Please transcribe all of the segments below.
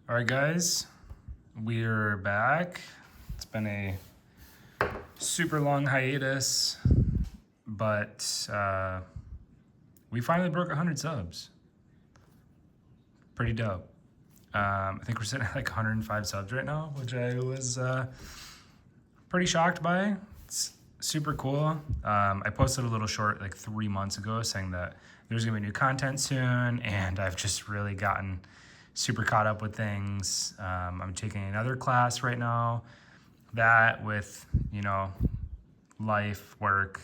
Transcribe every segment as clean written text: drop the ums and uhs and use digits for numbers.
All right, guys, we're back. It's been a super long hiatus, but we finally broke 100 subs. Pretty dope. I think we're sitting at like 105 subs right now, which I was pretty shocked by. It's super cool. I posted a little short like 3 months ago saying that there's gonna be new content soon, and I've just really gotten super caught up with things. I'm taking another class right now. That with, life, work,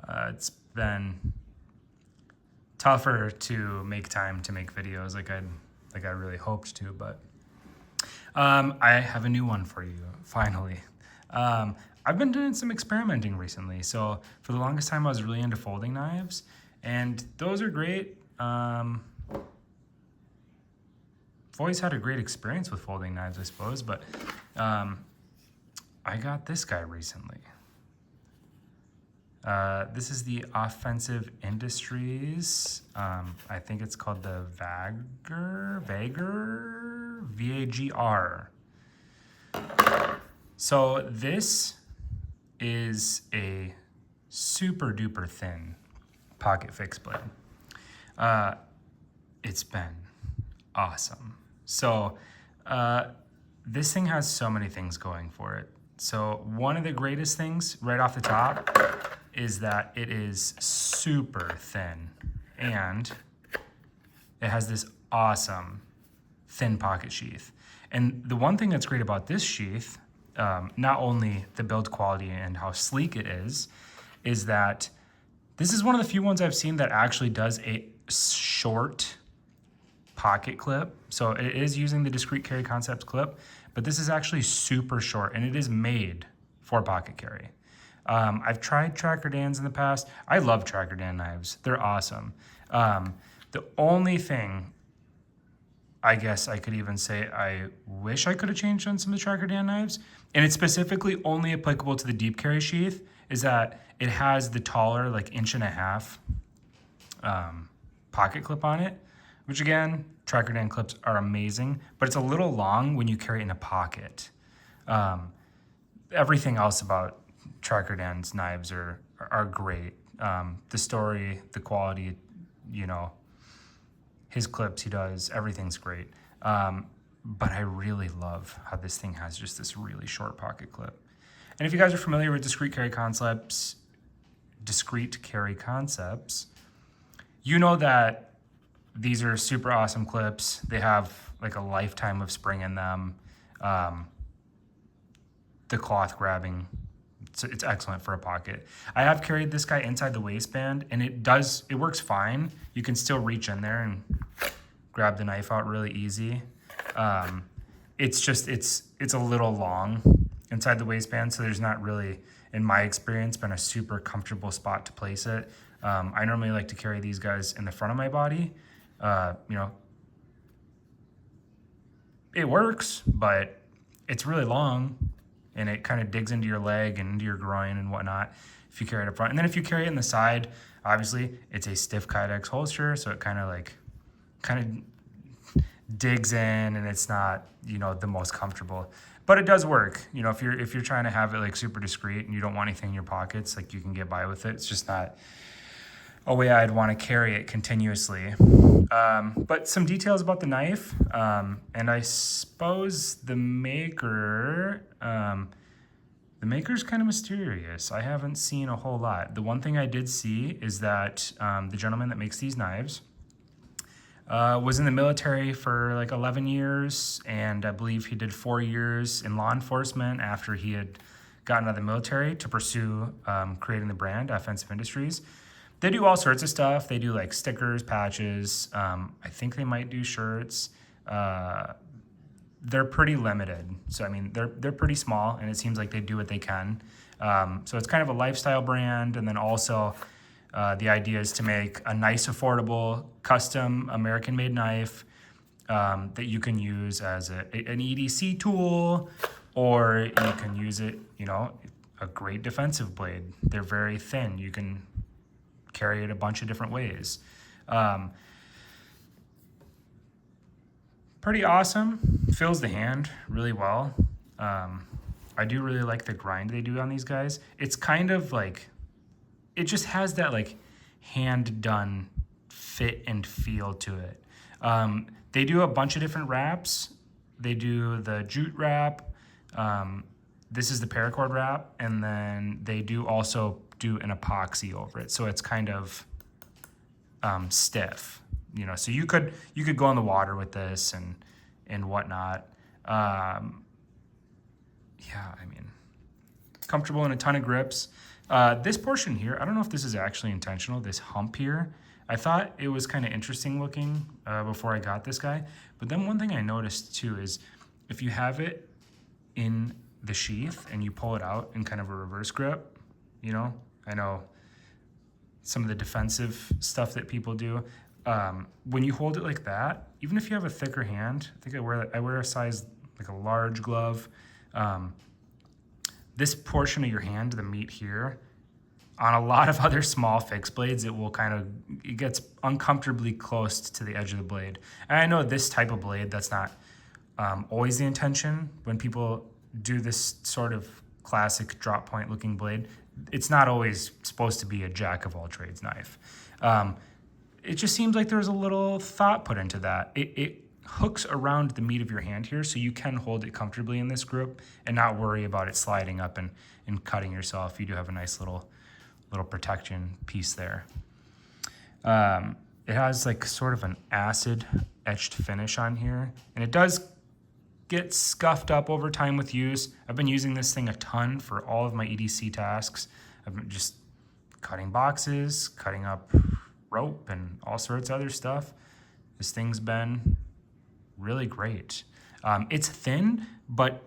it's been tougher to make time to make videos like I really hoped to, but I have a new one for you, finally. I've been doing some experimenting recently. So for the longest time, I was really into folding knives, and those are great. I've always had a great experience with folding knives, I suppose, but I got this guy recently. This is the Offensive Industries. I think it's called the Vagr, V-A-G-R. So this is a super duper thin pocket fixed blade. It's been awesome. So this thing has so many things going for it. So one of the greatest things right off the top is that it is super thin, and it has this awesome thin pocket sheath. And the one thing that's great about this sheath, not only the build quality and how sleek it is that this is one of the few ones I've seen that actually does a short pocket clip. So it is using the discrete carry concepts clip, but this is actually super short, and it is made for pocket carry. I've tried Tracker Dan's in the past. I love Tracker Dan knives. They're awesome. The only thing I guess I could even say I wish I could have changed on some of the Tracker Dan knives, and it's specifically only applicable to the deep carry sheath, is that it has the taller, like 1.5 inch pocket clip on it, which again, Tracker Dan clips are amazing, but it's a little long when you carry it in a pocket. Everything else about Tracker Dan's knives are great. The story, the quality, his clips he does, everything's great. But I really love how this thing has just this really short pocket clip. And if you guys are familiar with discrete carry concepts, you know that these are super awesome clips. They have like a lifetime of spring in them. The cloth grabbing, it's excellent for a pocket. I have carried this guy inside the waistband, and it works fine. You can still reach in there and grab the knife out really easy. It's a little long inside the waistband, so there's not really, in my experience, been a super comfortable spot to place it. I normally like to carry these guys in the front of my body. It works, but it's really long, and it kind of digs into your leg and into your groin and whatnot if you carry it up front. And then if you carry it in the side, obviously it's a stiff Kydex holster, so it kind of digs in, and it's not, the most comfortable. But it does work. If you're trying to have it like super discreet and you don't want anything in your pockets, like, you can get by with it. It's just not a way I'd want to carry it continuously. But some details about the knife, and I suppose the maker's kind of mysterious. I haven't seen a whole lot. The one thing I did see is that the gentleman that makes these knives was in the military for like 11 years, and I believe he did 4 years in law enforcement after he had gotten out of the military to pursue creating the brand Offensive Industries. They do all sorts of stuff. They do like stickers, patches. I think they might do shirts. They're pretty limited. So, they're pretty small, and it seems like they do what they can. So it's kind of a lifestyle brand. And then also the idea is to make a nice, affordable, custom American-made knife that you can use as an EDC tool, or you can use it, a great defensive blade. They're very thin. You can carry it a bunch of different ways. Pretty awesome. Fills the hand really well. I do really like the grind they do on these guys. It's kind of like, it just has that like hand done fit and feel to it. They do a bunch of different wraps. They do the jute wrap. This is the paracord wrap, and then they do also do an epoxy over it, so it's kind of stiff. You know, so you could go in the water with this and whatnot. Yeah, I mean, comfortable in a ton of grips. This portion here, I don't know if this is actually intentional, this hump here. I thought it was kind of interesting looking before I got this guy. But then one thing I noticed too is if you have it in the sheath and you pull it out in kind of a reverse grip, you know, I know some of the defensive stuff that people do. When you hold it like that, even if you have a thicker hand, I think I wear a size, like a large glove. This portion of your hand, the meat here, on a lot of other small fixed blades, it gets uncomfortably close to the edge of the blade. And I know this type of blade, that's not always the intention. When people do this sort of classic drop point looking blade, it's not always supposed to be a jack of all trades knife. It just seems like there's a little thought put into that. It hooks around the meat of your hand here, so you can hold it comfortably in this grip and not worry about it sliding up and cutting yourself. You do have a nice little protection piece there. It has like sort of an acid etched finish on here, and it does get scuffed up over time with use. I've been using this thing a ton for all of my EDC tasks. I've been just cutting boxes, cutting up rope, and all sorts of other stuff. This thing's been really great. It's thin, but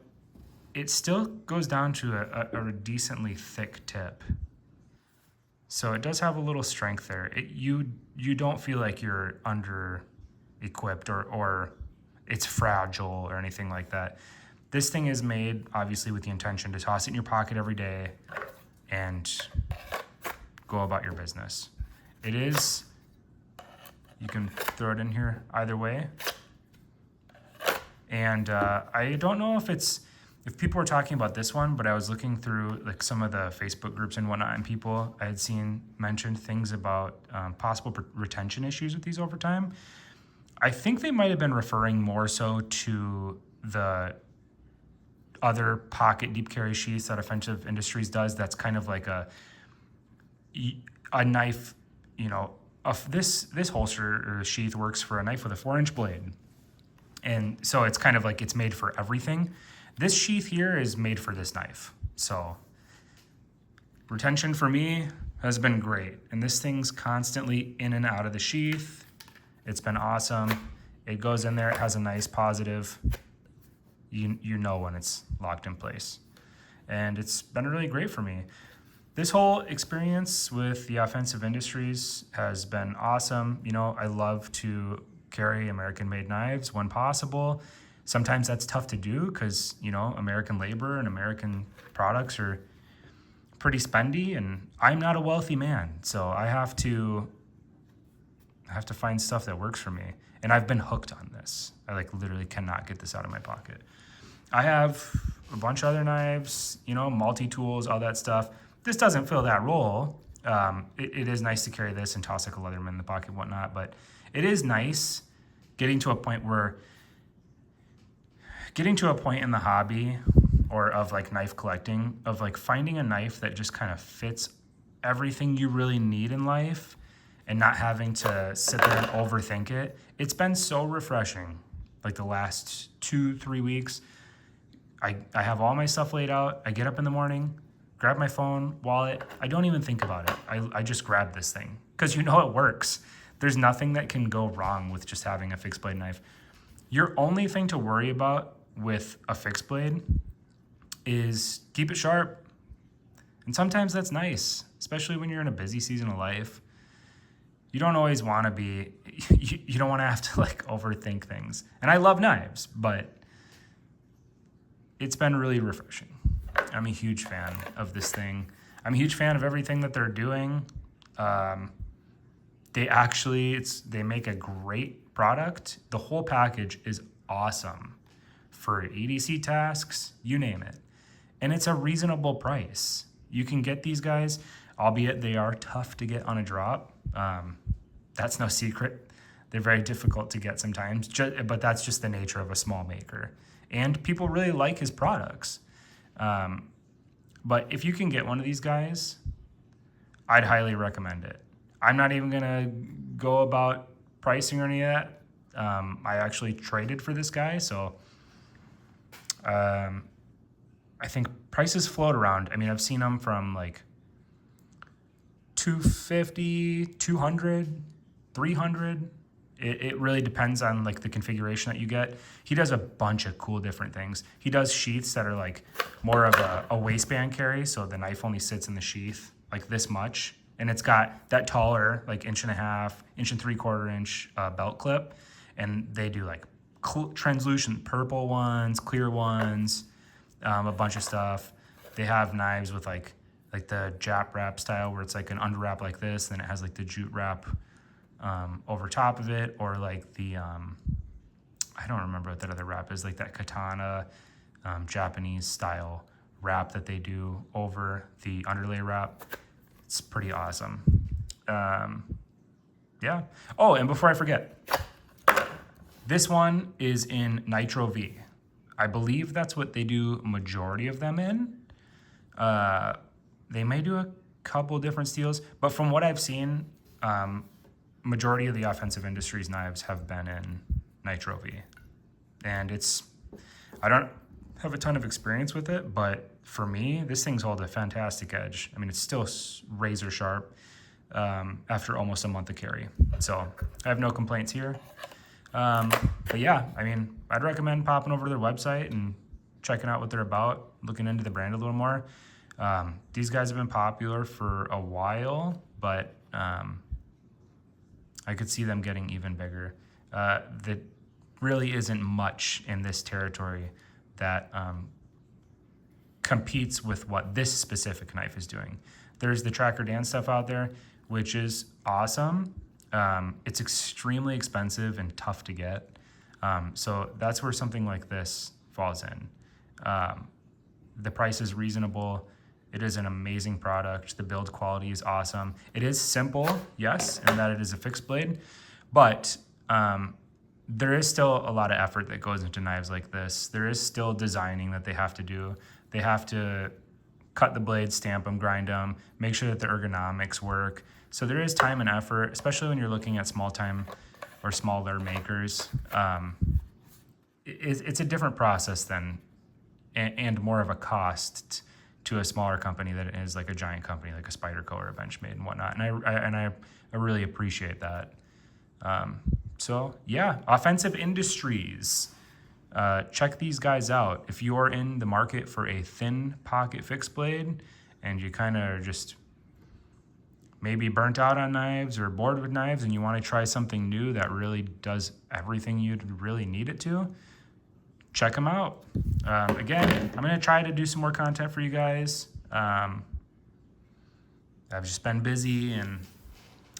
it still goes down to a decently thick tip. So it does have a little strength there. You don't feel like you're under equipped or it's fragile or anything like that. This thing is made obviously with the intention to toss it in your pocket every day and go about your business. It is, you can throw it in here either way. And I don't know if people were talking about this one, but I was looking through like some of the Facebook groups and whatnot, and people I had seen mentioned things about possible retention issues with these over time. I think they might have been referring more so to the other pocket deep carry sheaths that Offensive Industries does. That's kind of like a knife, you know, this holster or sheath works for a knife with a 4-inch blade. And so it's kind of like it's made for everything. This sheath here is made for this knife. So retention for me has been great. And this thing's constantly in and out of the sheath. It's been awesome. It goes in there, it has a nice positive. You know when it's locked in place. And it's been really great for me. This whole experience with the Offensive Industries has been awesome. You know, I love to carry American-made knives when possible. Sometimes that's tough to do because, you know, American labor and American products are pretty spendy, and I'm not a wealthy man, so I have to find stuff that works for me. And I've been hooked on this. I like literally cannot get this out of my pocket. I have a bunch of other knives, you know, multi-tools, all that stuff. This doesn't fill that role. It is nice to carry this and toss like a Leatherman in the pocket and whatnot, but it is nice getting to a point in the hobby or of like knife collecting, of like finding a knife that just kind of fits everything you really need in life and not having to sit there and overthink it. It's been so refreshing. Like the last 2-3 weeks, I have all my stuff laid out. I get up in the morning, grab my phone, wallet. I don't even think about it. I just grab this thing because you know it works. There's nothing that can go wrong with just having a fixed blade knife. Your only thing to worry about with a fixed blade is keep it sharp. And sometimes that's nice, especially when you're in a busy season of life. You don't always want to be, you don't want to have to like overthink things. And I love knives, but it's been really refreshing. I'm a huge fan of this thing. I'm a huge fan of everything that they're doing. They make a great product. The whole package is awesome for EDC tasks, you name it. And it's a reasonable price. You can get these guys, albeit they are tough to get on a drop. That's no secret. They're very difficult to get sometimes, but that's just the nature of a small maker. And people really like his products. But if you can get one of these guys, I'd highly recommend it. I'm not even gonna go about pricing or any of that. I actually traded for this guy, so I think prices float around. I mean, I've seen them from like 250, 200, 300. It really depends on like the configuration that you get. He does a bunch of cool different things. He does sheaths that are like more of a waistband carry, so the knife only sits in the sheath like this much, and it's got that taller, like 1.5 inch, 1.75 inch belt clip, and they do like translucent purple ones, clear ones, a bunch of stuff. They have knives with like the Jap wrap style, where it's like an under wrap like this, then it has like the jute wrap over top of it, or like the I don't remember what that other wrap is, like that katana Japanese style wrap that they do over the underlay wrap. It's pretty awesome. Yeah. Oh, and before I forget, this one is in Nitro V. I believe that's what they do majority of them in. They may do a couple different steels, but from what I've seen, majority of the Offensive Industries knives have been in Nitro V. And I don't have a ton of experience with it, but for me, this thing's hold a fantastic edge. I mean, it's still razor sharp after almost a month of carry. So I have no complaints here. But yeah, I mean, I'd recommend popping over to their website and checking out what they're about, looking into the brand a little more. These guys have been popular for a while, but I could see them getting even bigger. There really isn't much in this territory that competes with what this specific knife is doing. There's the Tracker Dan stuff out there, which is awesome. It's extremely expensive and tough to get. So that's where something like this falls in. The price is reasonable. It is an amazing product. The build quality is awesome. It is simple, yes, in that it is a fixed blade, but there is still a lot of effort that goes into knives like this. There is still designing that they have to do. They have to cut the blades, stamp them, grind them, make sure that the ergonomics work. So there is time and effort, especially when you're looking at small time or smaller makers. It's a different process than, and more of a cost to a smaller company than it is like a giant company like a Spyderco or a Benchmade and whatnot. And I really appreciate that. So yeah, Offensive Industries. Check these guys out. If you're in the market for a thin pocket fixed blade and you kind of just maybe burnt out on knives or bored with knives and you want to try something new that really does everything you'd really need it to, check them out. Again, I'm going to try to do some more content for you guys. I've just been busy and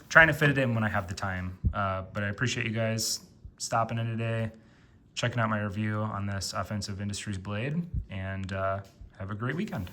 trying to fit it in when I have the time. But I appreciate you guys stopping in today, checking out my review on this Offensive Industries blade, and have a great weekend.